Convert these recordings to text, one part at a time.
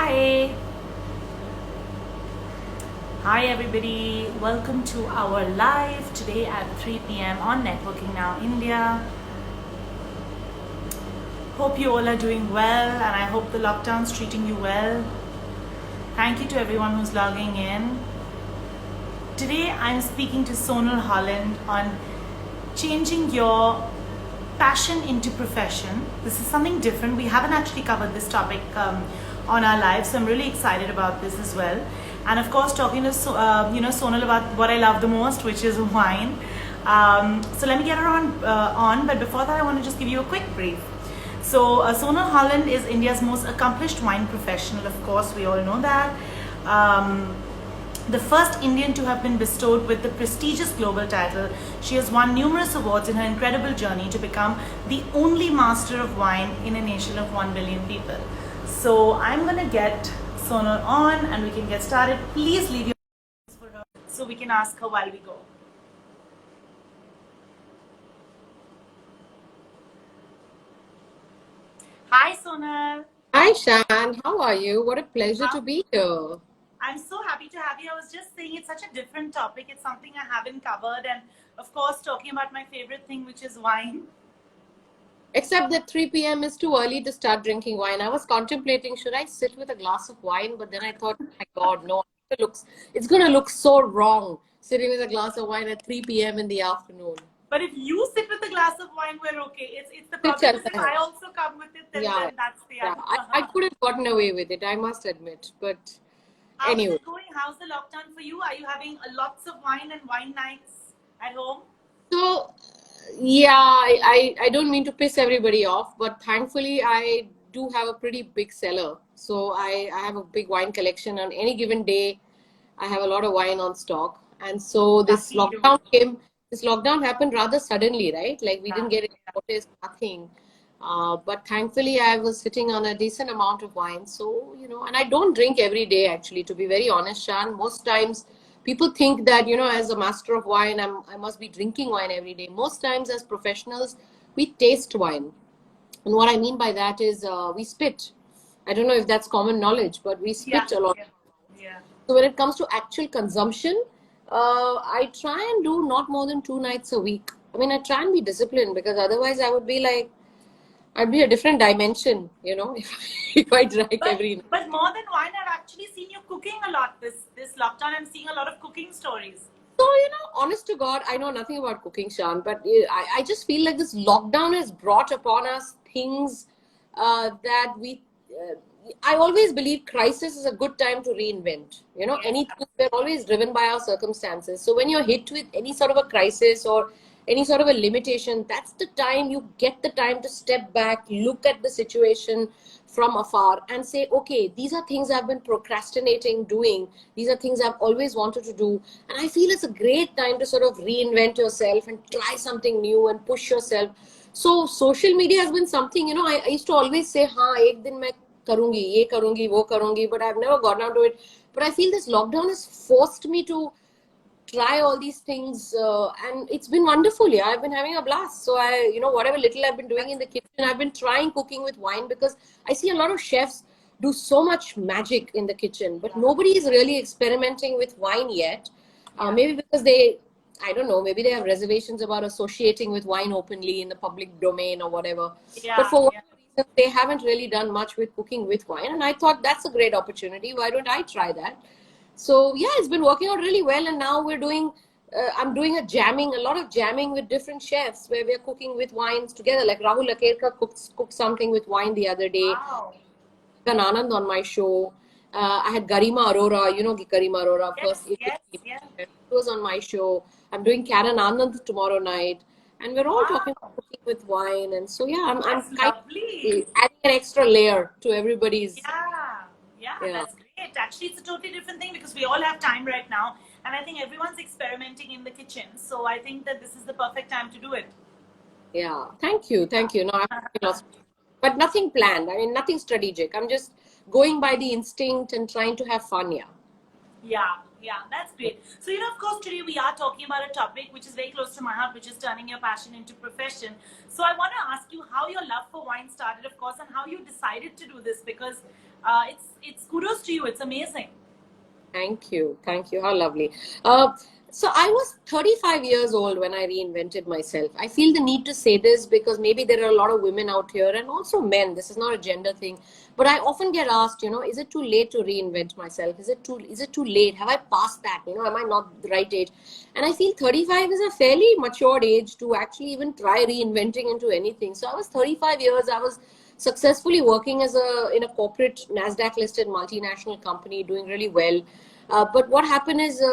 Hi. Hi everybody. Welcome to our live today at 3 p.m. on Networking Now India. Hope you all are doing well and I hope the lockdown's treating you well. Thank you to everyone who's logging in. Today I'm speaking to Sonal Holland on changing your passion into profession. This is something different. We haven't actually covered this topic on our live, so I'm really excited about this as well. And of course, talking to Sonal about what I love the most, which is wine. So let me get her on. But before that, I want to just give you a quick brief. So Sonal Holland is India's most accomplished wine professional. Of course, we all know that. The first Indian to have been bestowed with the prestigious global title, she has won numerous awards in her incredible journey to become the only master of wine in a nation of 1 billion people. So I'm going to get Sonal on and we can get started. Please leave your questions for her so we can ask her while we go. Hi Sonal. Hi Shan, how are you? What a pleasure to be here. I'm so happy to have you. I was just saying it's such a different topic. It's something I haven't covered, and of course talking about my favorite thing, which is wine. Except that 3 p.m. is too early to start drinking wine. I was contemplating, should I sit with a glass of wine? But then I thought, my God, no, it's going to look so wrong sitting with a glass of wine at 3 p.m. in the afternoon. But if you sit with a glass of wine, we're okay. It's the Sit problem is if I also come with it, then that's the yeah. I could have gotten away with it, I must admit. But How anyway. is it going? How's the lockdown for you? Are you having lots of wine and wine nights at home? So, yeah, I don't mean to piss everybody off, but thankfully I do have a pretty big cellar. So I have a big wine collection. On any given day, I have a lot of wine on stock. And so this lockdown happened rather suddenly, right? Like we didn't get any notice, nothing. But thankfully I was sitting on a decent amount of wine. So, and I don't drink every day actually, to be very honest, Shan. Most times people think that, as a master of wine, I must be drinking wine every day. Most times as professionals, we taste wine. And what I mean by that is we spit. I don't know if that's common knowledge, but we spit a lot. Yeah. So when it comes to actual consumption, I try and do not more than 2 nights a week. I mean, I try and be disciplined because otherwise I'd be a different dimension, if I drank every night. But more than wine, I've actually seen you cooking a lot this lockdown. I'm seeing a lot of cooking stories. So, honest to God, I know nothing about cooking, Shan, but I just feel like this lockdown has brought upon us things that I always believe crisis is a good time to reinvent. Anything, we're always driven by our circumstances. So when you're hit with any sort of a crisis or any sort of a limitation, that's the time you get the time to step back, look at the situation from afar and say, okay, these are things I've been procrastinating doing. These are things I've always wanted to do. And I feel it's a great time to sort of reinvent yourself and try something new and push yourself. So social media has been something, I used to always say, ek din main karungi, ye karungi, wo karungi, but I've never gotten onto it. But I feel this lockdown has forced me to try all these things and it's been wonderful. Yeah, I've been having a blast. So whatever little I've been doing in the kitchen, I've been trying cooking with wine because I see a lot of chefs do so much magic in the kitchen, but nobody is really experimenting with wine yet. Maybe because I don't know, maybe they have reservations about associating with wine openly in the public domain or whatever. But for whatever reason, they haven't really done much with cooking with wine. And I thought that's a great opportunity. Why don't I try that? So yeah, it's been working out really well. And now I'm doing a lot of jamming with different chefs where we're cooking with wines together. Like Rahul Lakerka cooked something with wine the other day. Wow. Anand on my show. I had Garima Arora, Garima Arora first. Yes. She was on my show. I'm doing Karen Anand tomorrow night. And we're all talking about cooking with wine. And so, yeah, I'm kind of adding an extra layer to everybody's. Yeah, that's great. Actually, it's a totally different thing because we all have time right now. And I think everyone's experimenting in the kitchen. So I think that this is the perfect time to do it. Yeah, thank you. No, but nothing planned. I mean, nothing strategic. I'm just going by the instinct and trying to have fun, yeah. Yeah, that's great. So, of course, today we are talking about a topic which is very close to my heart, which is turning your passion into profession. So, I want to ask you how your love for wine started, of course, and how you decided to do this, because it's kudos to you. It's amazing. Thank you. Thank you. How lovely. So I was 35 years old when I reinvented myself. I feel the need to say this because maybe there are a lot of women out here and also men. This is not a gender thing, but I often get asked, is it too late to reinvent myself? Is it too late? Have I passed that? Am I not the right age? And I feel 35 is a fairly matured age to actually even try reinventing into anything. So I was 35 years. I was successfully working as in a corporate Nasdaq listed multinational company, doing really well. But what happened is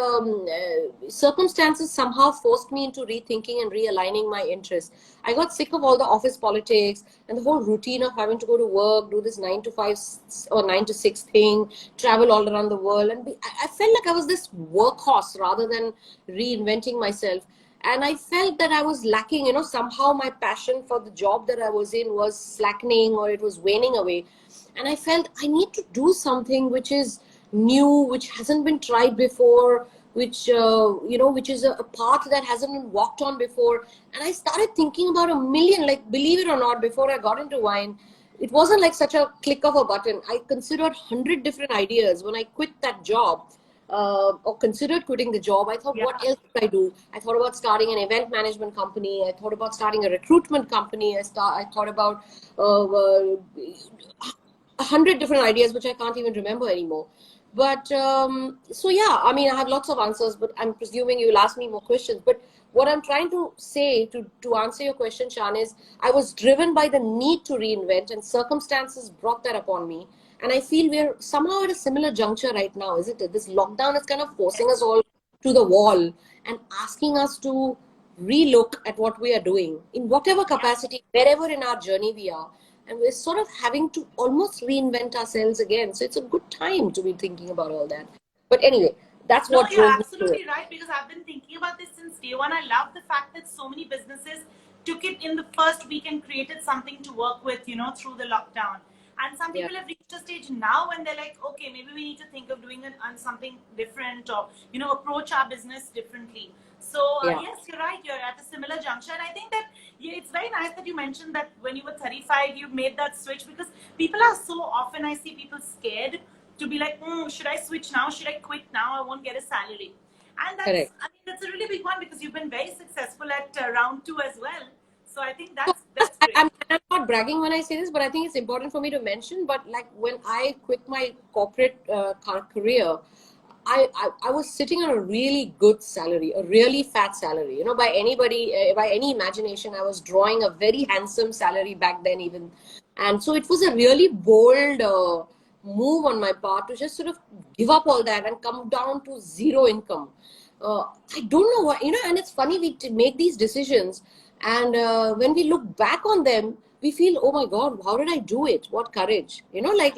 circumstances somehow forced me into rethinking and realigning my interests. I got sick of all the office politics and the whole routine of having to go to work, do this 9 to 5 or 9 to 6 thing, travel all around the world. And I felt like I was this workhorse rather than reinventing myself. And I felt that I was lacking, somehow my passion for the job that I was in was slackening or it was waning away. And I felt I need to do something which is new, which hasn't been tried before, which is a path that hasn't been walked on before. And I started thinking about a million, like, believe it or not, before I got into wine, it wasn't like such a click of a button. I considered 100 different ideas when I quit that job. Or considered quitting the job. I thought, Yeah. what else could I do? I thought about starting an event management company. I thought about starting a recruitment company. I thought about 100 different ideas, which I can't even remember anymore. But so yeah, I mean, I have lots of answers, but I'm presuming you'll ask me more questions. But what I'm trying to say to answer your question, Shan, is I was driven by the need to reinvent, and circumstances brought that upon me. And I feel we're somehow at a similar juncture right now, isn't it? This lockdown is kind of forcing us all to the wall and asking us to relook at what we are doing in whatever capacity, wherever in our journey we are. And we're sort of having to almost reinvent ourselves again. So it's a good time to be thinking about all that. But anyway, that's No, what you're drove me to it. absolutely right, because I've been thinking about this since day one. I love the fact that so many businesses took it in the first week and created something to work with, through the lockdown. And some Yeah, people have reached a stage now when they're like, okay, maybe we need to think of doing on something different, or, approach our business differently. So, yeah. yes, you're right. You're at a similar juncture. And I think that it's very nice that you mentioned that when you were 35, you made that switch, because people are so often, I see people scared to be like, should I switch now? Should I quit now? I won't get a salary. And Correct. that's a really big one, because you've been very successful at round two as well. So I think So that's I, great. I'm not bragging when I say this, but I think it's important for me to mention. But like when I quit my corporate career, I was sitting on a really good salary, a really fat salary. By anybody, by any imagination, I was drawing a very handsome salary back then, even. And so it was a really bold move on my part to just sort of give up all that and come down to zero income. I don't know what, and it's funny, we make these decisions, and when we look back on them, we feel, oh my God, how did I do it? What courage. Like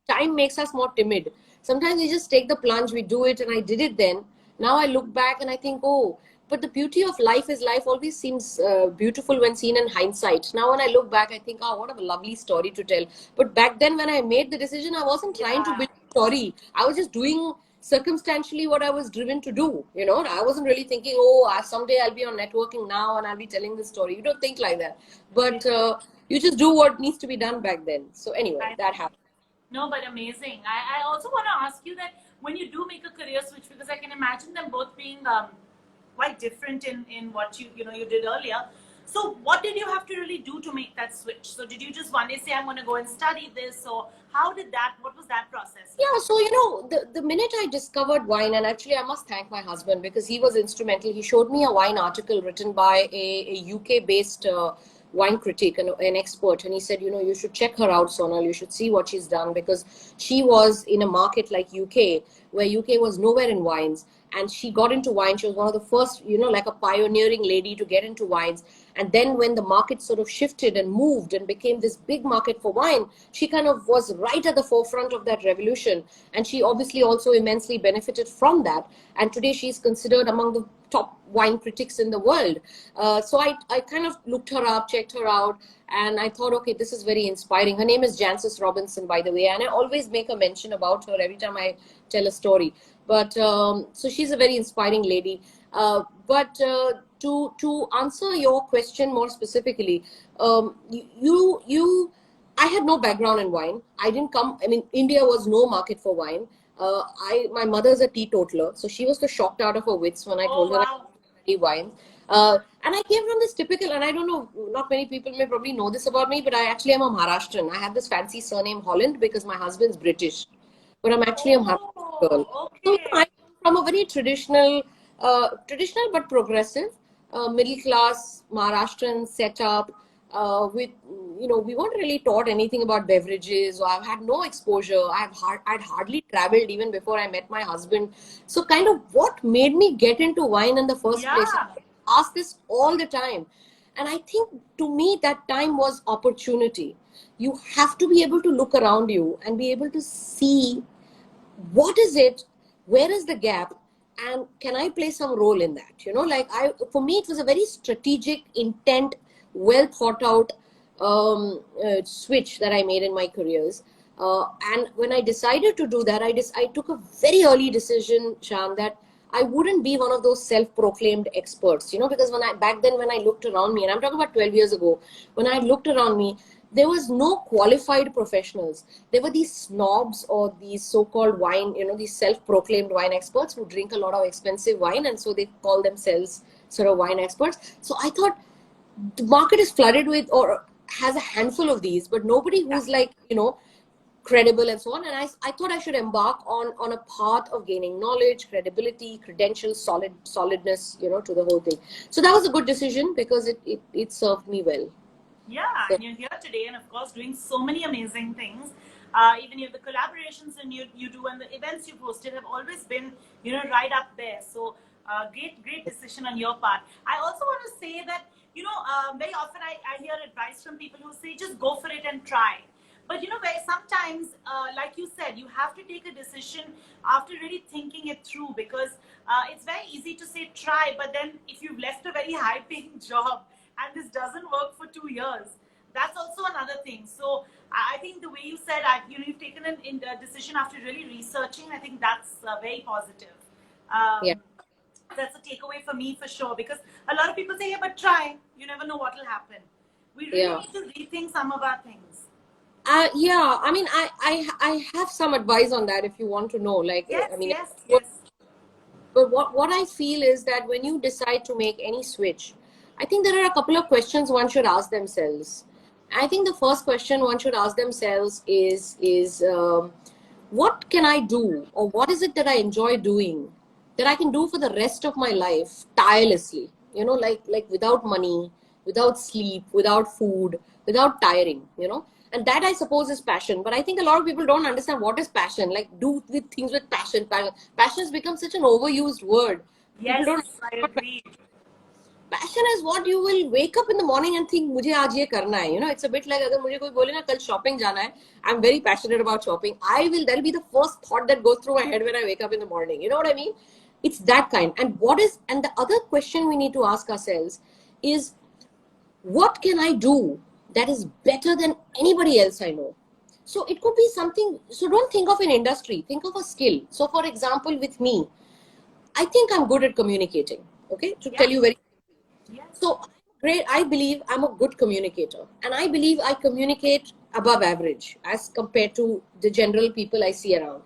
time makes us more timid. Sometimes we just take the plunge, we do it, and I did it then. Now I look back and I think, oh, but the beauty of life always seems beautiful when seen in hindsight. Now when I look back, I think, oh, what a lovely story to tell. But back then when I made the decision, I wasn't trying to Yeah. build a story. I was just doing circumstantially what I was driven to do. I wasn't really thinking, oh, someday I'll be on networking now and I'll be telling this story. You don't think like that. But you just do what needs to be done back then. So anyway, I, that happened. no, but amazing. I also want to ask you that when you do make a career switch, because I can imagine them both being quite different in what you did earlier. So what did you have to really do to make that switch? So did you just one day say, I'm going to go and study this? Or what was that process Yeah, like? so the minute I discovered wine, and actually I must thank my husband because he was instrumental. He showed me a wine article written by a UK based wine critic and an expert, and he said, you should check her out, Sonal. You should see what she's done, because she was in a market like UK, where UK was nowhere in wines, and she got into wine. She was one of the first, like a pioneering lady to get into wines. And then when the market sort of shifted and moved and became this big market for wine, she kind of was right at the forefront of that revolution. And she obviously also immensely benefited from that. And today she's considered among the top wine critics in the world. So I kind of looked her up, checked her out, and I thought, okay, this is very inspiring. Her name is Jancis Robinson, by the way, and I always make a mention about her every time I tell a story. But so she's a very inspiring lady. But to answer your question more specifically, I had no background in wine. I didn't come. I mean, India was no market for wine. My mother's a teetotaler, so she was so shocked out of her wits when I Oh, told her I wow. study wine. And I came from this typical, and I don't know, not many people may probably know this about me, but I actually am a Maharashtrian. I have this fancy surname Holland because my husband's British, but I'm actually a Maharashtrian girl. Oh, So I okay. come from a very traditional but progressive, middle class Maharashtrian setup. With we weren't really taught anything about beverages, or I've had no exposure. I'd hardly traveled even before I met my husband. So kind of what made me get into wine in the first place? Yeah. I ask this all the time, and I think to me that time was opportunity. You have to be able to look around you and be able to see what is it, where is the gap, and can I play some role in that? Like for me it was a very strategic intent, well thought out switch that I made in my careers. And when I decided to do that, I took a very early decision, Shan, that I wouldn't be one of those self-proclaimed experts, because back then when I looked around me, and I'm talking about 12 years ago, when I looked around me, there was no qualified professionals. There were these snobs or these so-called wine, these self-proclaimed wine experts who drink a lot of expensive wine, and so they call themselves sort of wine experts. So I thought the market is flooded with, or has a handful of these, but nobody Yeah. who's like, credible and so on. And I thought I should embark on a path of gaining knowledge, credibility, credentials, solidness, to the whole thing. So that was a good decision because it served me well. Yeah, So, and you're here today, and of course, doing so many amazing things. Even the collaborations and you do, and the events you posted have always been, right up there. So, great decision on your part. I also want to say that, very often I hear advice from people who say just go for it and try. But where sometimes, like you said, you have to take a decision after really thinking it through, because it's very easy to say try, but then if you've left a very high-paying job and this doesn't work for 2 years, that's also another thing. So I think the way you said, you've taken a decision after really researching. I think that's very positive. yeah. That's a takeaway for me for sure, because a lot of people say, yeah, but try. You never know what will happen. We really Yeah. need to rethink some of our things. Yeah, I mean, I have some advice on that if you want to know. Like, Yes, I mean, yes, yes. but what I feel is that when you decide to make any switch, I think there are a couple of questions one should ask themselves. I think the first question one should ask themselves is what can I do, or what is it that I enjoy doing that I can do for the rest of my life tirelessly? Like without money, without sleep, without food, without tiring. And that I suppose is passion. But I think a lot of people don't understand what is passion. Like do with things with passion. Passion has become such an overused word. People Yes, don't I understand what agree. passion is. What you will wake up in the morning and think मुझे आज ये करना है. It's a bit like अगर मुझे कोई बोले ना कल shopping जाना है. I'm very passionate about shopping. That'll be the first thought that goes through my head when I wake up in the morning. You know what I mean? It's that kind. And the other question we need to ask ourselves is, what can I do that is better than anybody else I know? So it could be something. So don't think of an industry, think of a skill. So for example, with me, I think I'm good at communicating. Okay, to Yeah, tell you very. yes. So I believe I'm a good communicator, and I believe I communicate above average as compared to the general people I see around.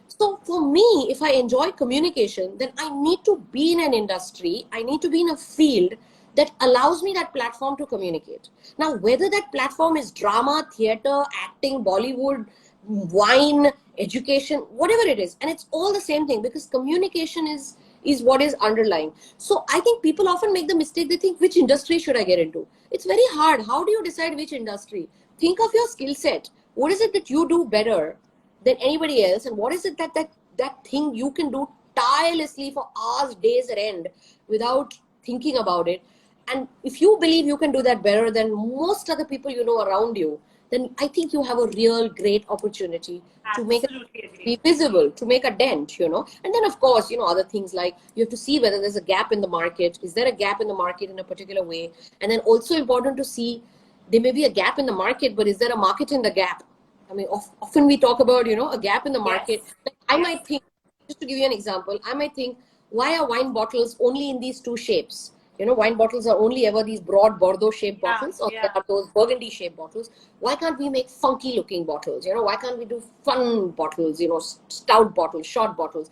So for me, if I enjoy communication, then I need to be in an industry, I need to be in a field that allows me that platform to communicate. Now, whether that platform is drama, theater, acting, Bollywood, wine, education, whatever it is, and it's all the same thing because communication is what is underlying. So I think people often make the mistake, they think, which industry should I get into? It's very hard. How do you decide which industry? Think of your skill set. What is it that you do better than anybody else, and what is it that thing you can do tirelessly for hours, days at end without thinking about it? And if you believe you can do that better than most other people around you, then I think you have a real great opportunity to Absolutely agree. be visible, to make a dent. And then of course, other things like you have to see whether there's a gap in the market. Is there a gap in the market in a particular way? And then also important to see, there may be a gap in the market, but is there a market in the gap? I mean, often we talk about, a gap in the market. Yes, Like, I yes. might think just to give you an example, I might think, why are wine bottles only in these two shapes? Wine bottles are only ever these broad Bordeaux shaped bottles, or there are those burgundy shaped bottles. Why can't we make funky looking bottles? Why can't we do fun bottles, stout bottles, short bottles?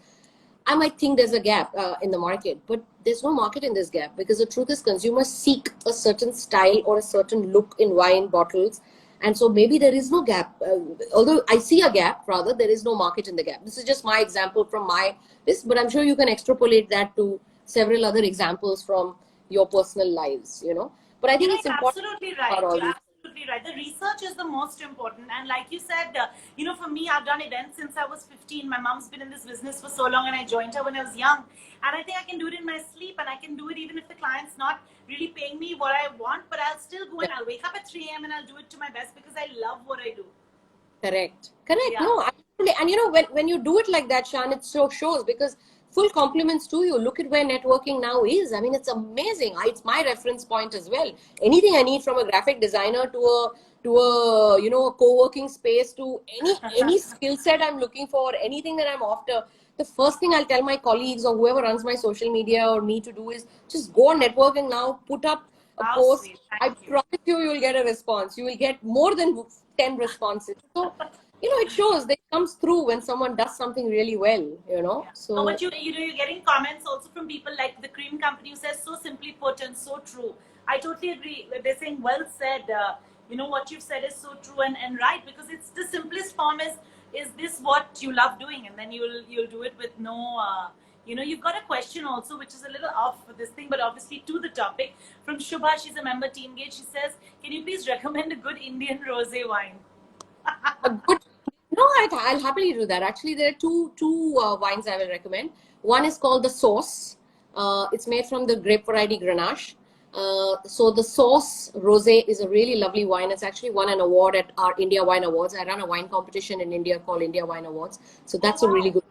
I might think there's a gap in the market, but there's no market in this gap, because the truth is consumers seek a certain style or a certain look in wine bottles. And so maybe there is no gap. Although I see a gap, rather, there is no market in the gap. This is just my example from this, but I'm sure you can extrapolate that to several other examples from your personal lives, But I think it's important. Absolutely right. You're absolutely right. The research is the most important. And like you said, for me, I've done events since I was 15. My mom's been in this business for so long, and I joined her when I was young. And I think I can do it in my sleep, and I can do it even if the client's not really paying me what I want, but I'll still go and I'll wake up at 3 a.m. and I'll do it to my best because I love what I do. Correct. Yeah. No, absolutely. And when you do it like that, Shan, it so shows, because full compliments to you. Look at where networking now is. I mean, it's amazing. It's my reference point as well. Anything I need, from a graphic designer to a co-working space, to any skill set I'm looking for, anything that I'm after, the first thing I'll tell my colleagues or whoever runs my social media or me to do is just go on networking now, put up a post. I promise you'll get a response. You will get more than 10 responses. So, it shows that it comes through when someone does something really well, So, but you're getting comments also from people like the cream company who says, so simply put and so true. I totally agree. They're saying, well said. What you've said is so true and right, because it's the simplest form is this what you love doing? And then you'll do it with no, you've got a question also, which is a little off for this thing, but obviously to the topic. From Shubha, she's a member, Teamgate. She says, can you please recommend a good Indian rosé wine? No, I'll happily do that. Actually, there are two wines I will recommend. One is called the Sauce. It's made from the grape variety Grenache. So the Sauce Rosé is a really lovely wine. It's actually won an award at our India Wine Awards. I run a wine competition in India called India Wine Awards. So that's a really good.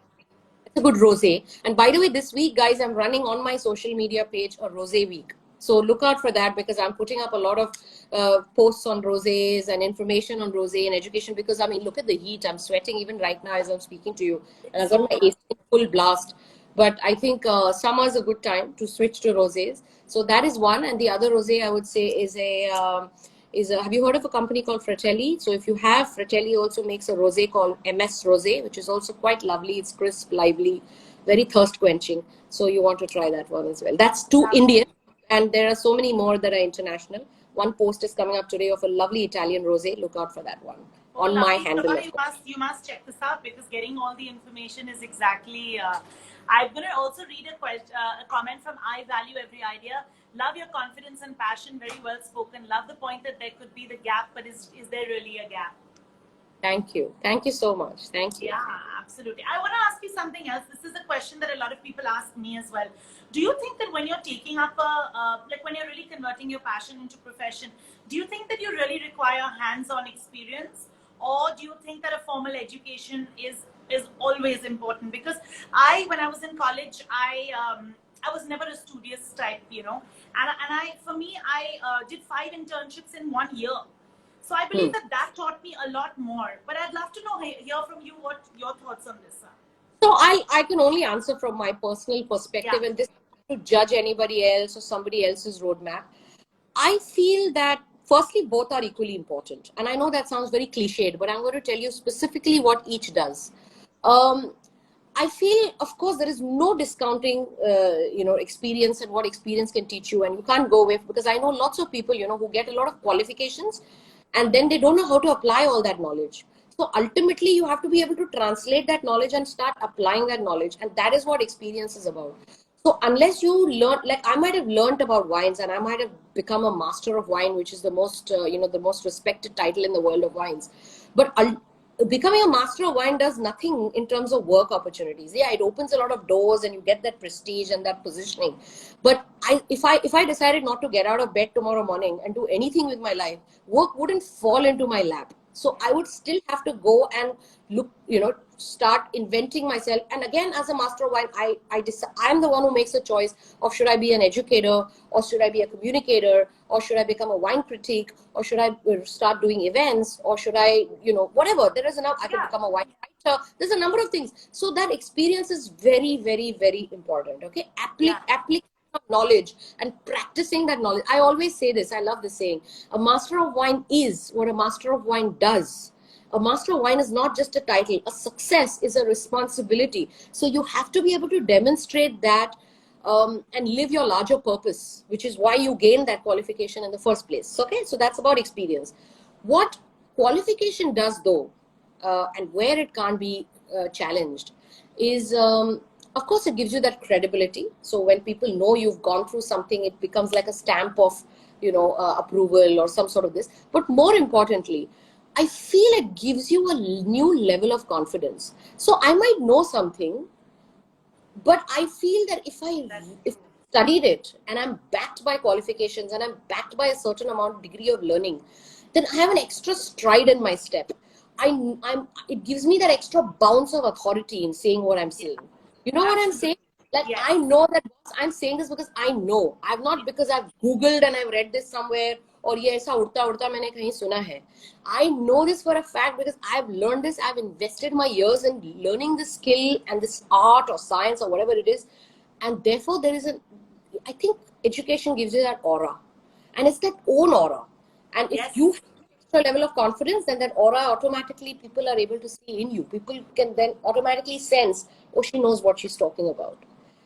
It's a good rosé. And by the way, this week, guys, I'm running on my social media page a rosé week. So look out for that, because I'm putting up a lot of posts on rosés and information on rosé and education, because look at the heat. I'm sweating even right now as I'm speaking to you, and I've got my AC full blast. But I think summer is a good time to switch to rosés. So that is one. And the other rosé I would say is have you heard of a company called Fratelli? So if you have, Fratelli also makes a rosé called MS Rosé, which is also quite lovely. It's crisp, lively, very thirst quenching. So you want to try that one as well. That's two Indian. And there are so many more that are international. One post is coming up today of a lovely Italian rosé. Look out for that one on my handle. You must check this out, because getting all the information is exactly. I'm going to also read a comment from I Value Every Idea. Love your confidence and passion. Very well spoken. Love the point that there could be the gap, but is there really a gap? Thank you. Thank you so much. Thank you. Yeah, absolutely. I want to ask you something else. This is a question that a lot of people ask me as well. Do you think that when you're taking up when you're really converting your passion into profession, do you think that you really require hands-on experience, or do you think that a formal education is always important? Because when I was in college, I was never a studious type, and I did 5 internships in 1 year. So I believe that taught me a lot more. But I'd love to hear from you what your thoughts on this are. So I can only answer from my personal perspective, and this to judge anybody else or somebody else's roadmap. I feel that firstly, both are equally important. And I know that sounds very cliched, but I'm going to tell you specifically what each does. I feel, of course, there is no discounting, experience and what experience can teach you, and you can't go away, because I know lots of people, who get a lot of qualifications, and then they don't know how to apply all that knowledge. So ultimately, you have to be able to translate that knowledge and start applying that knowledge. And that is what experience is about. So unless you learn, like I might have learned about wines, and I might have become a master of wine, which is the most, the most respected title in the world of wines. But becoming a master of wine does nothing in terms of work opportunities. Yeah, it opens a lot of doors and you get that prestige and that positioning. But if I decided not to get out of bed tomorrow morning and do anything with my life, work wouldn't fall into my lap. So I would still have to go and look, start inventing myself. And again, as a master of wine, I'm the one who makes a choice of should I be an educator, or should I be a communicator, or should I become a wine critic, or should I start doing events, or should I, whatever. There is enough. I can become a wine there's a number of things. So that experience is very, very, very important. Okay, application of knowledge and practicing that knowledge. I always say this. I love this saying: a master of wine is what a master of wine does. A master of wine is not just a title. A success is a responsibility. So you have to be able to demonstrate that and live your larger purpose, which is why you gain that qualification in the first place. Okay, so that's about experience. What qualification does, though, and where it can't be challenged, is of course it gives you that credibility. So when people know you've gone through something, it becomes like a stamp of approval or some sort of this. But more importantly, I feel it gives you a new level of confidence. So I might know something, but I feel that if I studied it and I'm backed by qualifications and I'm backed by a certain amount degree of learning, then I have an extra stride in my step. It gives me that extra bounce of authority in saying what I'm saying. You know what I'm saying? Like, Yes. I know that I'm saying this because I know. I've not because I've Googled and I've read this somewhere, or ye aisa urta urta maine kahin suna hai. I know this for a fact because I've learned this. I've invested my years in learning this skill and this art or science or whatever it is. And therefore, I think education gives you that aura. And it's that own aura. And if Yes. you have an extra level of confidence, then that aura automatically people are able to see in you. People can then automatically sense, oh, she knows what she's talking about.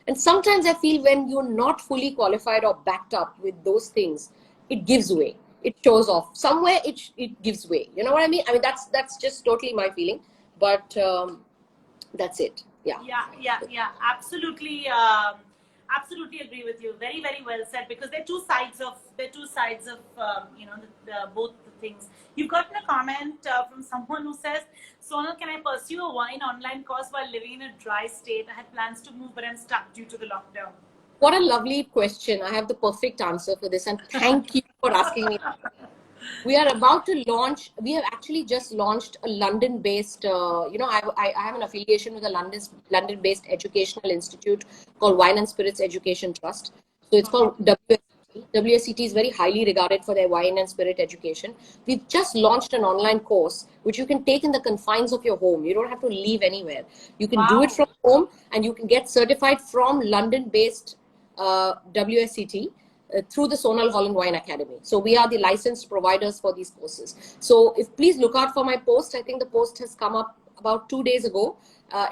And sometimes I feel when you're not fully qualified or backed up with those things, it gives way. It shows off. Somewhere it gives way. You know what I mean? I mean, that's just totally my feeling. But that's it. Yeah. Yeah. Absolutely. Absolutely agree with you. Very, very well said. Because they're two sides of both the things. You've gotten a comment from someone who says, "Sonal, can I pursue a wine online course while living in a dry state? I had plans to move, but I'm stuck due to the lockdown." What a lovely question. I have the perfect answer for this, and thank you for asking me. We are about to launch, we have actually just launched a London-based, I have an affiliation with a London-based educational institute called Wine and Spirits Education Trust. So it's called WSET. WSET is very highly regarded for their wine and spirit education. We've just launched an online course, which you can take in the confines of your home. You don't have to leave anywhere. You can do it from home, and you can get certified from London-based WSET. Through the Sonal Holland Wine Academy. So we are the licensed providers for these courses. So please look out for my post. I think the post has come up about 2 days ago.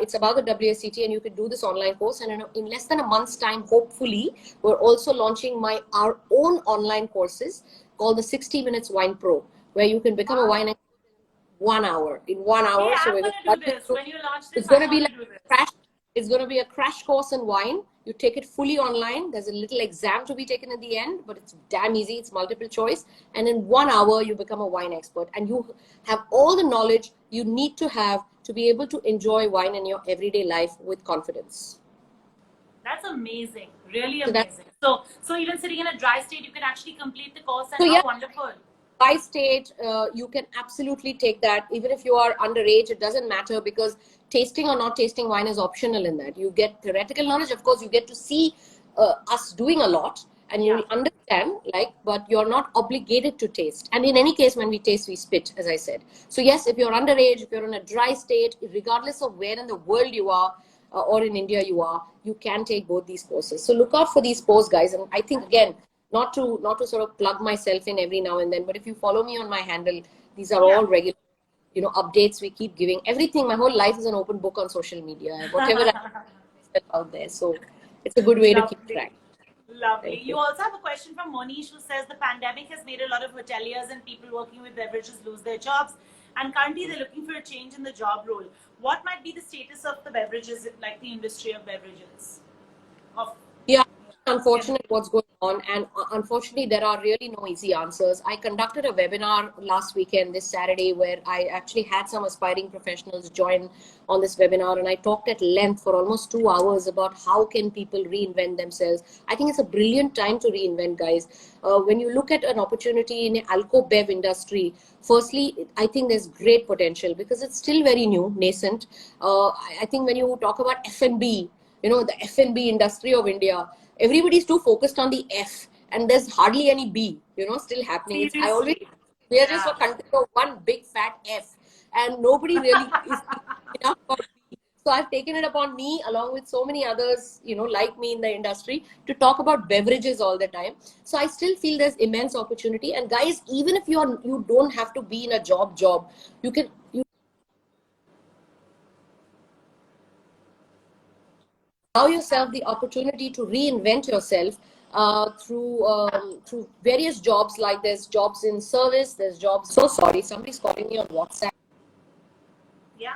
It's about the WSET, and you can do this online course. And in less than a month's time, hopefully, we're also launching our own online courses called the 60 Minutes Wine Pro, where you can become a wine expert in 1 hour. In 1 hour. Yeah, So I'm going to do this. When you launch this, it's going to be like a crash. It's going to be a crash course in wine. You take it fully online. There's a little exam to be taken at the end, but it's damn easy. It's multiple choice. And in 1 hour, you become a wine expert. And you have all the knowledge you need to have to be able to enjoy wine in your everyday life with confidence. That's amazing. Really amazing. So even sitting in a dry state, you can actually complete the course, and how wonderful. By state, you can absolutely take that. Even if you are underage, it doesn't matter, because tasting or not tasting wine is optional in that. You get theoretical knowledge. Of course, you get to see us doing a lot, and you'll understand, but you're not obligated to taste. And in any case, when we taste, we spit, as I said. So yes, if you're underage, if you're in a dry state, regardless of where in the world you are, or in India you are, you can take both these courses. So look out for these posts, guys. And I think, again, not to sort of plug myself in every now and then, but if you follow me on my handle, these are all regular, updates we keep giving. Everything, my whole life is an open book on social media, whatever I put out there. So it's a good way to keep track. Lovely. You also have a question from Monish, who says the pandemic has made a lot of hoteliers and people working with beverages lose their jobs, and currently they're looking for a change in the job role. What might be the status of the beverages, like the industry of beverages? Unfortunate what's going on, and unfortunately there are really no easy answers. I conducted a webinar last weekend, this Saturday, where I actually had some aspiring professionals join on this webinar, and I talked at length for almost 2 hours about how can people reinvent themselves. I think it's a brilliant time to reinvent, guys. When you look at an opportunity in the alco bev industry, firstly, I think there's great potential because it's still very new, nascent. I think when you talk about F&B, the F&B industry of India, everybody's too focused on the F, and there's hardly any B, still happening. We are just for content of one big fat F, and nobody really is enough about me. So I've taken it upon me, along with so many others, like me in the industry, to talk about beverages all the time. So I still feel there's immense opportunity. And guys, even if you don't have to be in a job, you can allow yourself the opportunity to reinvent yourself through various jobs. Like there's jobs in service, there's jobs. So sorry, somebody's calling me on WhatsApp. Yeah.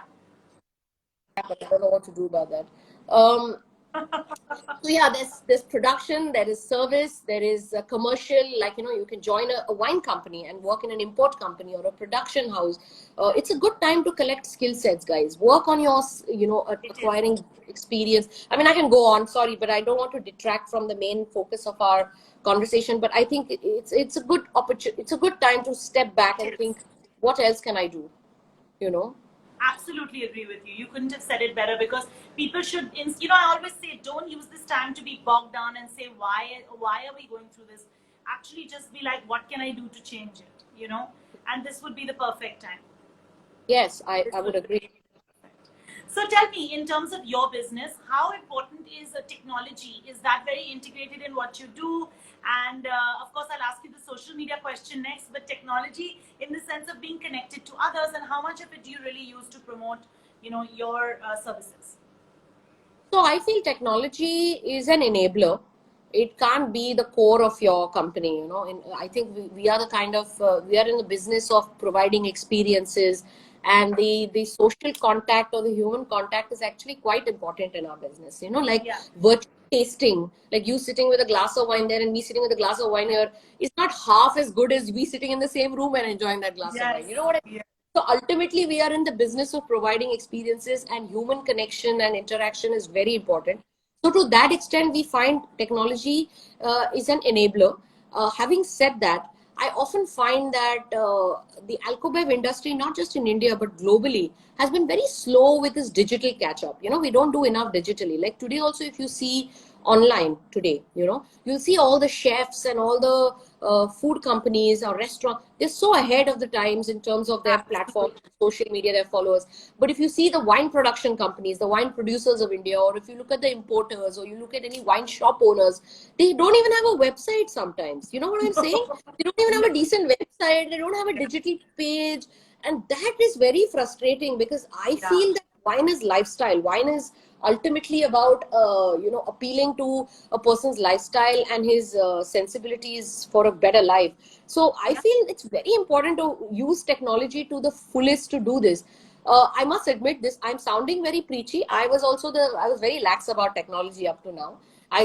But I don't know what to do about that. So yeah, there's production, there is service, there is a commercial. Like you can join a wine company and work in an import company or a production house. It's a good time to collect skill sets, guys. Work on your acquiring experience. I mean, I can go on. Sorry, but I don't want to detract from the main focus of our conversation. But I think it's a good opportunity. It's a good time to step back and think, what else can I do? Absolutely agree with you. You couldn't have said it better, because people should, I always say, don't use this time to be bogged down and say, why are we going through this? Actually, just be like, what can I do to change it? And this would be the perfect time. Yes, I would agree. So tell me, in terms of your business, how important is technology? Is that very integrated in what you do? And of course, I'll ask you the social media question next, but technology in the sense of being connected to others, and how much of it do you really use to promote, your services? So I feel technology is an enabler. It can't be the core of your company, And I think we are the kind of, we are in the business of providing experiences, and the social contact or the human contact is actually quite important in our business, like virtual tasting, like you sitting with a glass of wine there and me sitting with a glass of wine here, is not half as good as we sitting in the same room and enjoying that glass of wine. You know what I mean? So ultimately, we are in the business of providing experiences, and human connection and interaction is very important. So to that extent, we find technology is an enabler. Having said that, I often find that the alcobev industry, not just in India, but globally, has been very slow with this digital catch up. We don't do enough digitally. Like today also, if you see online today, you'll see all the chefs and all the food companies or restaurants, they're so ahead of the times in terms of their platform, social media, their followers. But if you see the wine production companies, the wine producers of India, or if you look at the importers, or you look at any wine shop owners, they don't even have a website sometimes. You know what I'm saying? They don't even have a decent website. They don't have a digital page. And that is very frustrating, because I feel that wine is lifestyle. Wine is ultimately about appealing to a person's lifestyle and his sensibilities for a better life. So I feel it's very important to use technology to the fullest to do this. I must admit this, I'm sounding very preachy. I was very lax about technology up to now.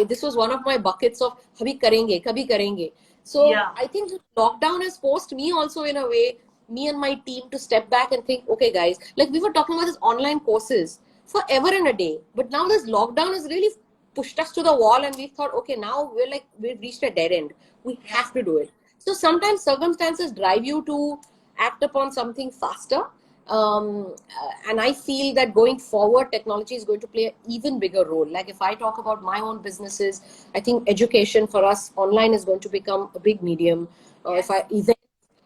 This was one of my buckets of kabhi karenge. So I think lockdown has forced me also, in a way, me and my team, to step back and think, okay guys, like we were talking about this online courses forever and a day, but now this lockdown has really pushed us to the wall, and we thought, okay, now we've reached a dead end. We have to do it. So sometimes circumstances drive you to act upon something faster. And I feel that going forward, technology is going to play an even bigger role. Like if I talk about my own businesses, I think education for us online is going to become a big medium.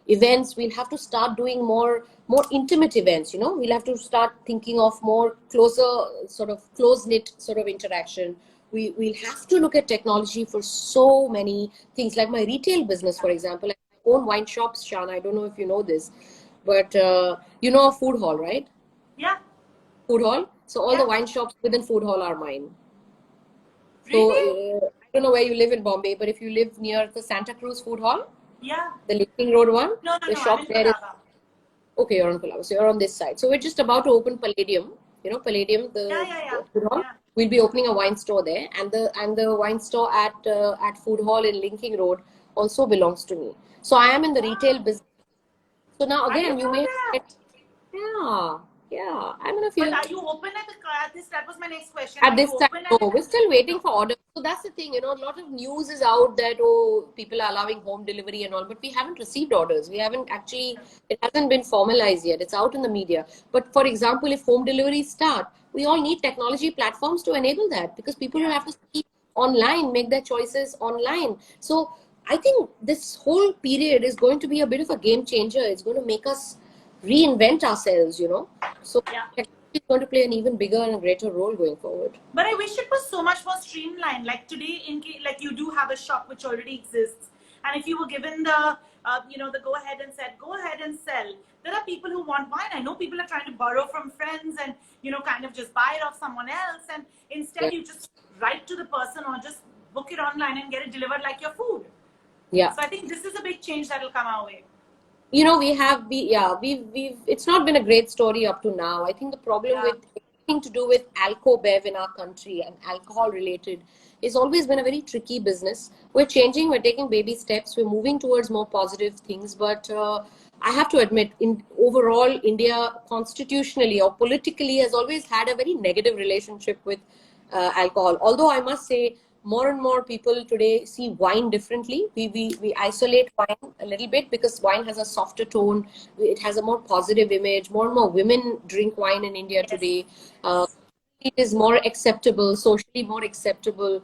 Events, we'll have to start doing more intimate events. We'll have to start thinking of more closer, sort of close-knit sort of interaction. We'll have to look at technology for so many things, like my retail business, for example. Like my own wine shops, Shan, I don't know if you know this, but you know a food hall, right? Yeah. Food hall. So all the wine shops within food hall are mine. Really? So I don't know where you live in Bombay, but if you live near the Santa Cruz food hall, yeah, the Linking Road one, no, the shop there is. Okay, you're on Colaba. So you're on this side. So we're just about to open Palladium. Palladium, the food hall. Yeah. We'll be opening a wine store there, and the wine store at Food Hall in Linking Road also belongs to me. So I am in the retail business. So now again, you may I'm in a few. But are you open at this? That was my next question. At this time, no, we're still waiting for orders. So that's the thing, a lot of news is out that, people are allowing home delivery and all, but we haven't received orders. We haven't actually, it hasn't been formalized yet. It's out in the media. But for example, if home deliveries start, we all need technology platforms to enable that, because people will have to see online, make their choices online. So I think this whole period is going to be a bit of a game changer. It's going to make us reinvent ourselves, So is going to play an even bigger and greater role going forward. But I wish it was so much more streamlined. Like today, like you do have a shop which already exists, and if you were given the the go ahead and said go ahead and sell, there are people who want wine. I know people are trying to borrow from friends and kind of just buy it off someone else, and instead you just write to the person or just book it online and get it delivered like your food. Yeah. So I think this is a big change that will come our way. We've it's not been a great story up to now. I think the problem with anything to do with alco-bev in our country and alcohol related is always been a very tricky business. We're changing, we're taking baby steps, we're moving towards more positive things, but I have to admit, in overall, India constitutionally or politically has always had a very negative relationship with alcohol. Although I must say, more and more people today see wine differently. We isolate wine a little bit because wine has a softer tone. It has a more positive image. More and more women drink wine in India today. It is more acceptable, socially more acceptable.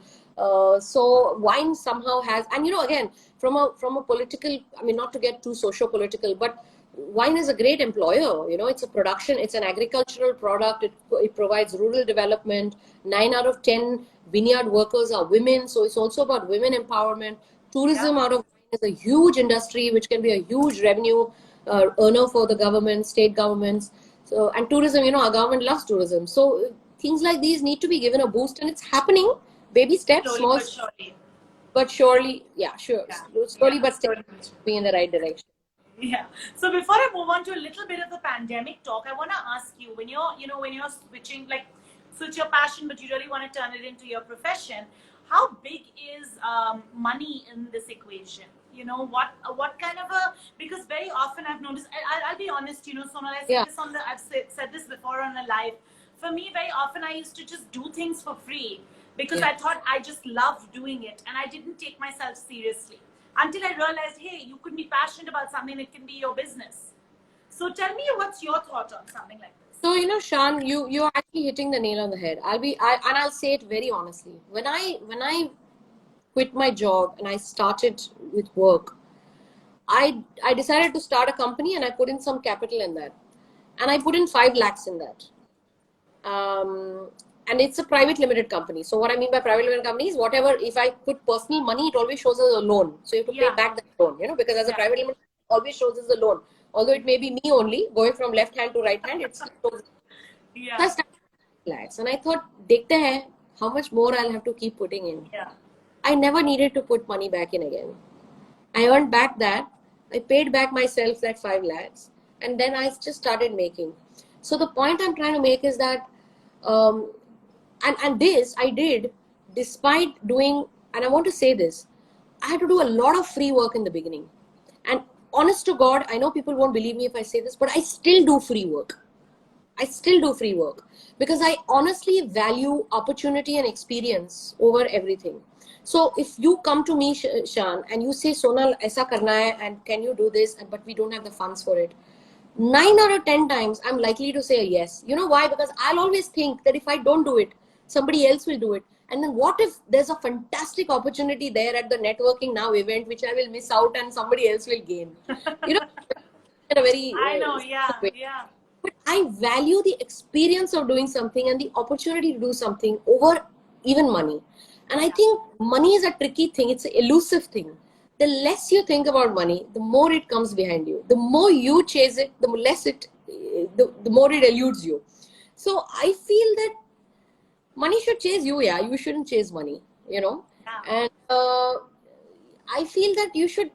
So wine somehow has, and again, from a political, I mean, not to get too socio-political, but wine is a great employer. It's a production, it's an agricultural product. It provides rural development. 9 out of 10 vineyard workers are women, so it's also about women empowerment. Tourism out of wine is a huge industry which can be a huge revenue earner for the government, state governments. So, and tourism, our government loves tourism. So things like these need to be given a boost, and it's happening. Baby steps, slowly small, but surely, slowly but steadily, be in the right direction. Yeah. So before I move on to a little bit of the pandemic talk, I want to ask you, when you're switching, so it's your passion, but you really want to turn it into your profession, how big is money in this equation? What kind of because very often I've noticed, I'll be honest, Sonal, I've said this before on a live. For me, very often I used to just do things for free because I thought I just loved doing it and I didn't take myself seriously. Until I realized, hey, you could be passionate about something, it can be your business. So tell me, what's your thought on something like this? So, Shan, you're actually hitting the nail on the head. I'll say it very honestly. When I quit my job and I started with work, I decided to start a company and I put in some capital in that. And I put in 5 lakhs in that. And it's a private limited company. So what I mean by private limited company is whatever, if I put personal money, it always shows as a loan. So you have to pay back that loan, because as a private limited, it always shows as a loan. Although it may be me only, going from left hand to right hand, it's shows. So I started lakhs. And I thought, dekhte hai, how much more I'll have to keep putting in. I never needed to put money back in again. I earned back that. I paid back myself that 5 lakhs. And then I just started making. So the point I'm trying to make is that and this I did despite doing, and I want to say this, I had to do a lot of free work in the beginning. And honest to God, I know people won't believe me if I say this, but I still do free work. I still do free work because I honestly value opportunity and experience over everything. So if you come to me, Shan, and you say, Sonal, aisa karna hai, and can you do this, but we don't have the funds for it, 9 out of 10 times, I'm likely to say yes. You know why? Because I'll always think that if I don't do it, somebody else will do it. And then what if there's a fantastic opportunity there at the Networking Now event, which I will miss out and somebody else will gain? In a very I know, way. But I value the experience of doing something and the opportunity to do something over even money. And I think money is a tricky thing. It's an elusive thing. The less you think about money, the more it comes behind you. The more you chase it, the more it eludes you. So I feel that money should chase you. You shouldn't chase money, And I feel that you should.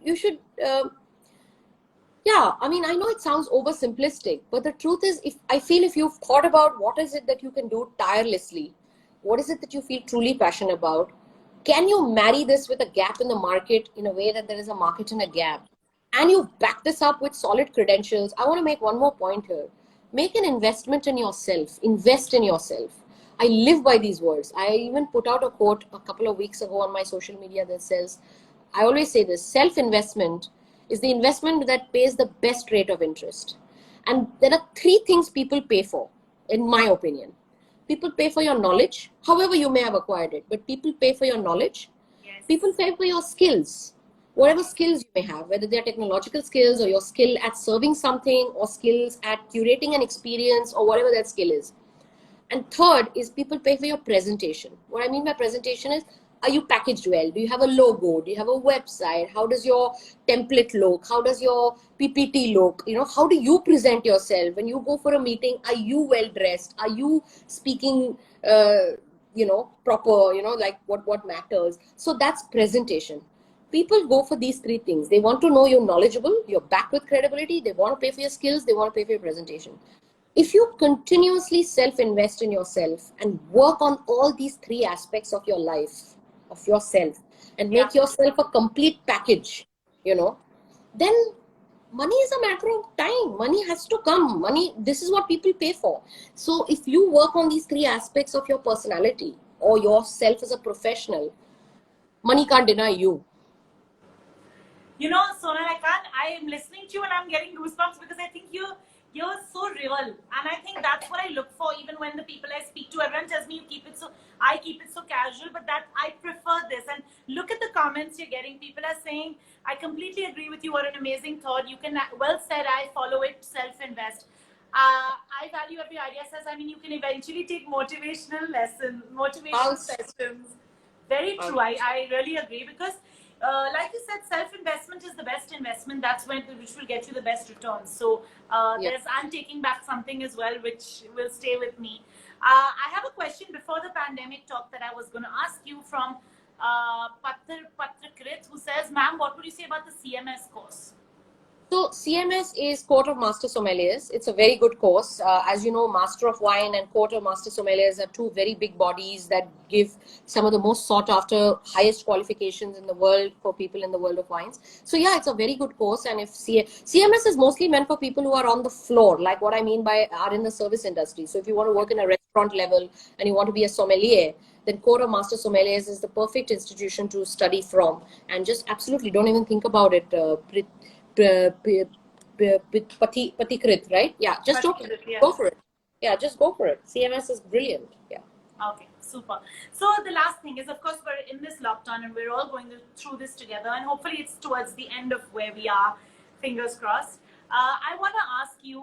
I mean, I know it sounds oversimplistic, but the truth is, if you've thought about what is it that you can do tirelessly, what is it that you feel truly passionate about, can you marry this with a gap in the market in a way that there is a market and a gap? And you back this up with solid credentials. I want to make one more point here. Make an investment in yourself. Invest in yourself. I live by these words. I even put out a quote a couple of weeks ago on my social media that says, I always say this, self-investment is the investment that pays the best rate of interest. And there are 3 things people pay for, in my opinion. People pay for your knowledge, however you may have acquired it, but people pay for your knowledge. People pay for your skills, whatever skills you may have, whether they're technological skills or your skill at serving something or skills at curating an experience or whatever that skill is. And third is people pay for your presentation. What I mean by presentation is, are you packaged well? Do you have a logo? Do you have a website? How does your template look? How does your PPT look? How do you present yourself? When you go for a meeting, are you well dressed? Are you speaking, proper, like what matters? So that's presentation. People go for these three things. They want to know you're knowledgeable, you're backed with credibility, they want to pay for your skills, they want to pay for your presentation. If you continuously self-invest in yourself and work on all these three aspects of your life, of yourself, and make yourself a complete package, then money is a matter of time. Money has to come. Money, this is what people pay for. So if you work on these three aspects of your personality or yourself as a professional, money can't deny you. Sonal, I am listening to you and I'm getting goosebumps because I think you're so real. And I think that's what I look for even when the people I speak to, everyone tells me I keep it so casual, but that I prefer this. And look at the comments you're getting. People are saying, I completely agree with you. What an amazing thought. You can, well said, I follow it, self-invest. I value every idea says, you can eventually take motivational sessions. Very true. I really agree because like you said, self-investment is the best investment. That's which will get you the best returns. So I'm taking back something as well, which will stay with me. I have a question before the pandemic talk that I was going to ask you from Patrakrit, who says, ma'am, what would you say about the CMS course? So CMS is Court of Master Sommeliers. It's a very good course. As you know, Master of Wine and Court of Master Sommeliers are two very big bodies that give some of the most sought after, highest qualifications in the world for people in the world of wines. So yeah, it's a very good course. And if CMS is mostly meant for people who are on the floor, like what I mean by are in the service industry. So if you want to work in a restaurant level and you want to be a sommelier, then Court of Master Sommeliers is the perfect institution to study from. And just absolutely don't even think about it. Patikrit, right? Yeah, just go for it. Yeah, just go for it. CMS is brilliant. Yeah. Okay, super. So the last thing is, of course, we're in this lockdown and we're all going through this together, and hopefully it's towards the end of where we are, fingers crossed. I want to ask you,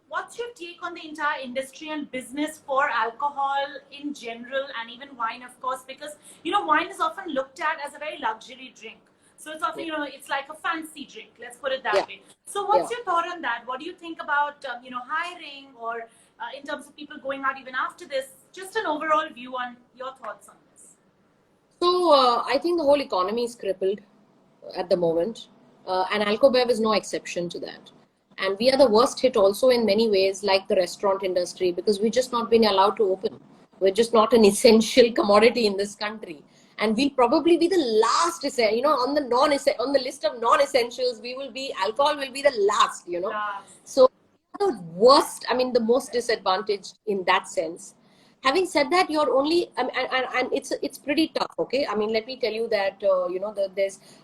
what's your take on the entire industry and business for alcohol in general, and even wine, of course, because, wine is often looked at as a very luxury drink. So it's often, it's like a fancy drink. Let's put it that way. So what's your thought on that? What do you think about, hiring or in terms of people going out even after this? Just an overall view on your thoughts on this. So I think the whole economy is crippled at the moment. And Alcobev is no exception to that. And we are the worst hit also in many ways, like the restaurant industry, because we've just not been allowed to open. We're just not an essential commodity in this country. And we'll probably be the last, on the list of non-essentials, alcohol will be the last, So the worst, the most disadvantaged in that sense. Having said that, you're only, and it's pretty tough, okay? Let me tell you that,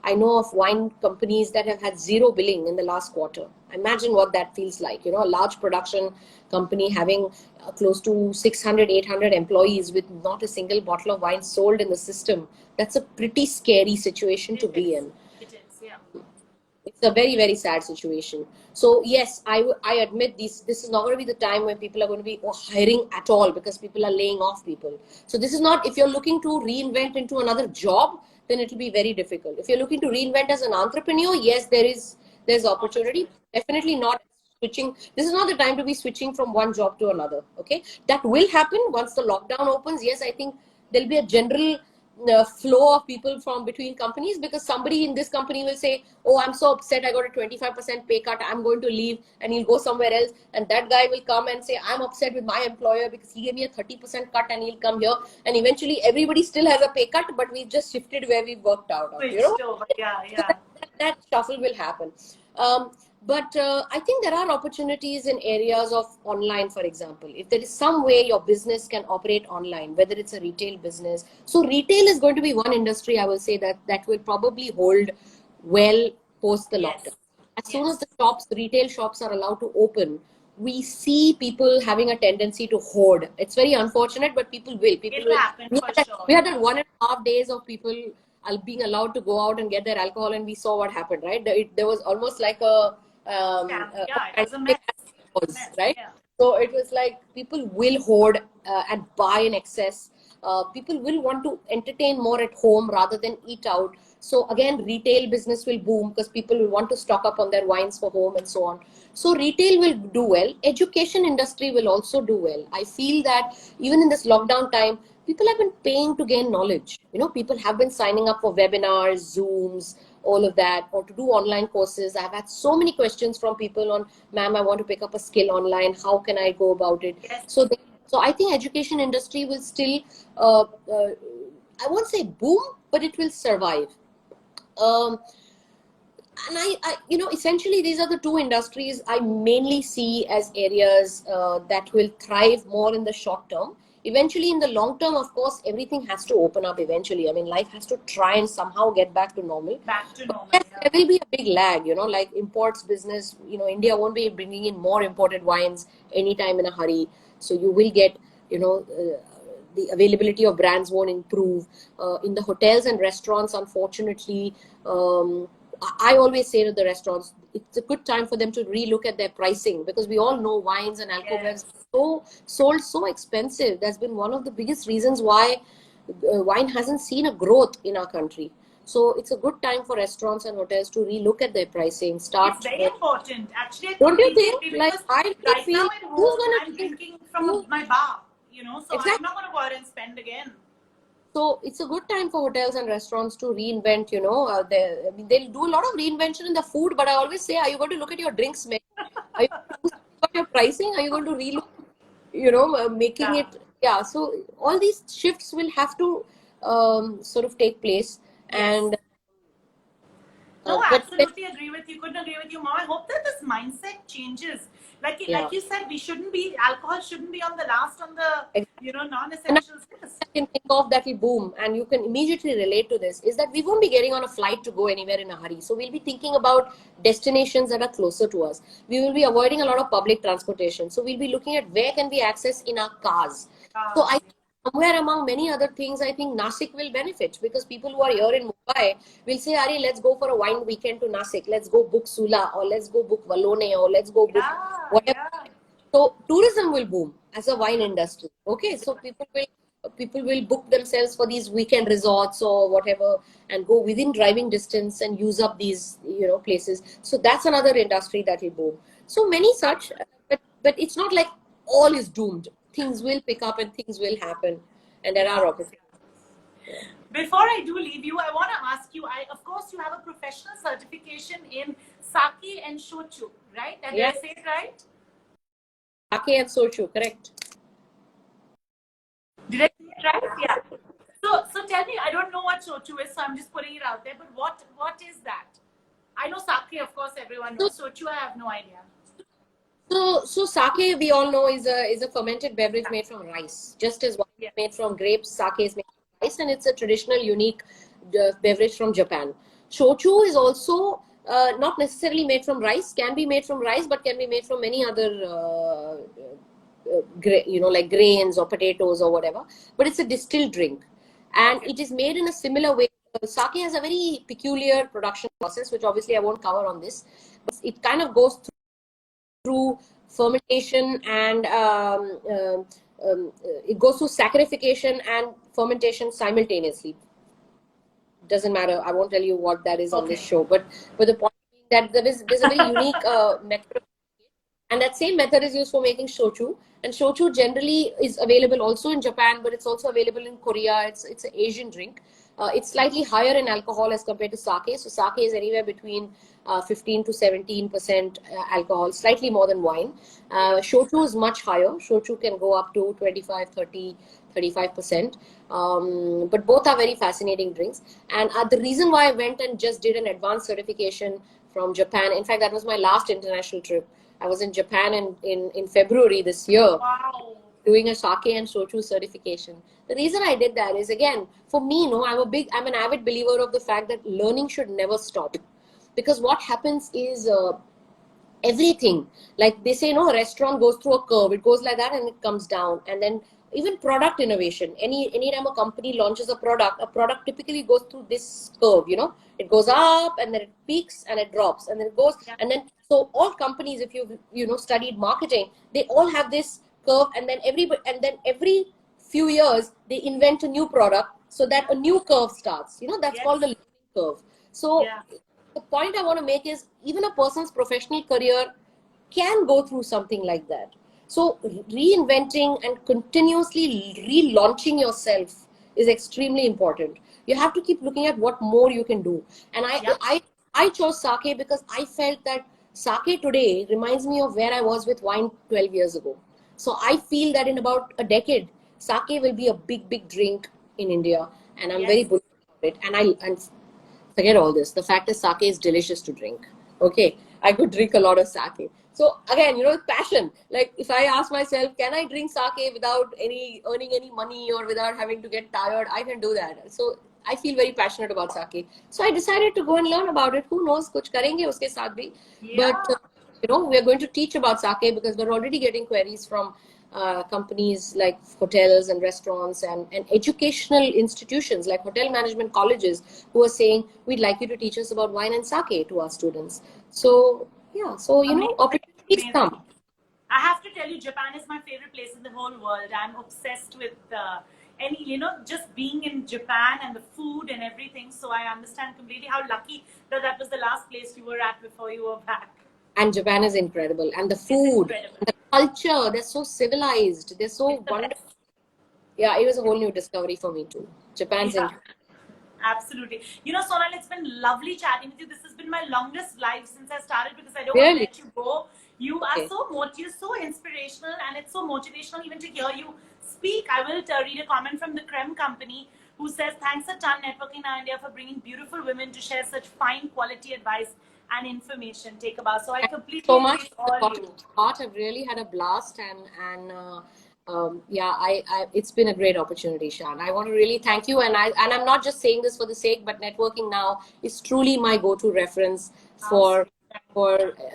I know of wine companies that have had zero billing in the last quarter. Imagine what that feels like, a large production company having close to 600, 800 employees with not a single bottle of wine sold in the system. That's a pretty scary situation to be in. It is, yeah. It's a very, very sad situation. So yes, I admit this is not going to be the time when people are going to be hiring at all, because people are laying off people. So this is not, if you're looking to reinvent into another job, then it will be very difficult. If you're looking to reinvent as an entrepreneur, yes, there's opportunity. Definitely not switching. This is not the time to be switching from one job to another. Okay, that will happen once the lockdown opens. Yes, I think there'll be a general flow of people from between companies, because somebody in this company will say, oh, I'm so upset, I got a 25% pay cut, I'm going to leave, and he'll go somewhere else. And that guy will come and say, I'm upset with my employer because he gave me a 30% cut, and he'll come here. And eventually everybody still has a pay cut, but we just shifted where we worked out of, Yeah. That shuffle will happen. But I think there are opportunities in areas of online, for example. If there is some way your business can operate online, whether it's a retail business. So retail is going to be one industry, I will say, that will probably hold well post the lockdown. As soon as the retail shops are allowed to open, we see people having a tendency to hoard. It's very unfortunate, but people will. It will happen for sure. We had that 1.5 days of people being allowed to go out and get their alcohol, and we saw what happened, right? There was almost like a it was a mess. Right? So it was like people will hoard and buy in excess. People will want to entertain more at home rather than eat out. So again, retail business will boom because people will want to stock up on their wines for home and so on. So retail will do well. Education industry will also do well. I feel that even in this lockdown time, people have been paying to gain knowledge. People have been signing up for webinars, Zooms, all of that, or to do online courses. I've had so many questions from people on, ma'am, I want to pick up a skill online. How can I go about it? Yes. So I think education industry will still, I won't say boom, but it will survive. And essentially these are the two industries I mainly see as areas that will thrive more in the short term. Eventually, in the long term, of course, everything has to open up eventually. I mean, life has to try and somehow get back to normal. Back to normal. Yes, Yeah. there will be a big lag, like imports business. India won't be bringing in more imported wines anytime in a hurry. So you will get, the availability of brands won't improve. In the hotels and restaurants, unfortunately, I always say to the restaurants, it's a good time for them to relook at their pricing, because we all know wines and alcohols sold so expensive. That's been one of the biggest reasons why wine hasn't seen a growth in our country. So it's a good time for restaurants and hotels to relook at their pricing. It's very important. Actually, Don't you think? agree, Like, I really right feel now at home, I'm drinking from my bar, so Exactly. I'm not going to go out and spend again. So it's a good time for hotels and restaurants to reinvent, they'll do a lot of reinvention in the food, but I always say, are you going to look at your drinks menu? Are you going to look at your pricing? Are you going to relook, making it? Yeah, so all these shifts will have to sort of take place. Yes. And no, I absolutely agree with you. Couldn't agree with you more. I hope that this mindset changes. Like you said, alcohol shouldn't be on the last on the non-essentials list. I can think of that will boom, and you can immediately relate to this, is that we won't be getting on a flight to go anywhere in a hurry. So we'll be thinking about destinations that are closer to us. We will be avoiding a lot of public transportation. So we'll be looking at where can we access in our cars. So I think somewhere among many other things, I think Nasik will benefit, because people who are here in Mumbai will say, Ari, let's go for a wine weekend to Nasik. Let's go book Sula, or let's go book Valone, or let's go book whatever. Yeah. So tourism will boom as a wine industry. Okay, so people will book themselves for these weekend resorts or whatever, and go within driving distance and use up these places. So that's another industry that will boom. So many such, but it's not like all is doomed. Things will pick up and things will happen, and there are opportunities. Before I do leave you, I want to ask you, of course, you have a professional certification in sake and shochu, right? And did I say it right? Sake and shochu, correct. Did I say it right? Yeah. So tell me, I don't know what shochu is, so I'm just putting it out there, but what is that? I know sake, of course, everyone knows. Shochu, I have no idea. So sake, we all know, is a fermented beverage made from rice. Just as wine is made from grapes, sake is made from rice, and it's a traditional, unique beverage from Japan. Shochu is also not necessarily made from rice. Can be made from rice, but can be made from many other, like grains or potatoes or whatever. But it's a distilled drink, and it is made in a similar way. Sake has a very peculiar production process, which obviously I won't cover on this. But it kind of goes through fermentation, and it goes through saccharification and fermentation simultaneously. Doesn't matter. I won't tell you what that is on this show, but the point being that there's a very unique method, and that same method is used for making shochu. And shochu generally is available also in Japan, but it's also available in Korea. It's an Asian drink. It's slightly higher in alcohol as compared to sake. So sake is anywhere between 15 to 17% alcohol, slightly more than wine. Shochu is much higher. Shochu can go up to 25, 30, 35%. But both are very fascinating drinks. And the reason why I went and just did an advanced certification from Japan, in fact, that was my last international trip. I was in Japan in February this year. Wow. Doing a sake and shochu certification. The reason I did that is, again, for me, I'm an avid believer of the fact that learning should never stop. Because what happens is everything, like they say, a restaurant goes through a curve. It goes like that and it comes down. And then even product innovation. Anytime a company launches a product typically goes through this curve. It goes up and then it peaks and it drops and then it goes and then. So all companies, if you've studied marketing, they all have this curve, and then every few years they invent a new product so that a new curve starts. That's Yes. called the learning curve. So Yeah. the point I want to make is even a person's professional career can go through something like that. So reinventing and continuously relaunching yourself is extremely important. You have to keep looking at what more you can do. And Yeah. I chose sake because I felt that sake today reminds me of where I was with wine 12 years ago. So I feel that in about a decade, sake will be a big drink in India, and I'm very Yes. bullish about it. And forget all this. The fact is, sake is delicious to drink. Okay, I could drink a lot of sake. So again, passion. Like if I ask myself, can I drink sake without earning any money or without having to get tired? I can do that. So I feel very passionate about sake. So I decided to go and learn about it. Who knows? Kuch karenge uske saath bhi. Yeah. But we are going to teach about sake because we're already getting queries from companies like hotels and restaurants and educational institutions like hotel management colleges who are saying, we'd like you to teach us about wine and sake to our students. So, yeah, so, Amazing. opportunities Amazing. come. I have to tell you, Japan is my favorite place in the whole world. I'm obsessed with just being in Japan and the food and everything. So I understand completely how lucky that was the last place you were at before you were back. And Japan is incredible. And the It's food, incredible. and the culture, they're so civilized. They're so It's the wonderful. best. Yeah, it was a whole new discovery for me too. Japan's Yeah. incredible. Absolutely. Sonal, it's been lovely chatting with you. This has been my longest live since I started because I don't want to Really? let you go. You are Okay. you're so inspirational, and it's so motivational even to hear you speak. I will read a comment from the Creme Company who says, thanks a ton, Networking Now India, for bringing beautiful women to share such fine quality advice and information. Take a bow. So I Thank you completely so agree much with for the all bottom you. of my heart. I've really had a blast, and yeah, it's been a great opportunity, Shan. I want to really thank you, and I'm not just saying this for the sake, but Networking Now is truly my go-to reference for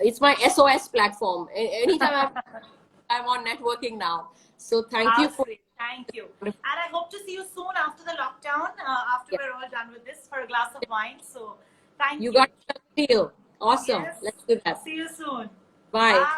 it's my SOS platform. Anytime I'm on Networking Now. So thank How you for. sweet. Thank you. And I hope to see you soon after the lockdown, after Yeah, we're all done with this, for a glass of wine. So thank you you. got a deal. Awesome. Yes. Let's do that. See you soon. Bye. Bye.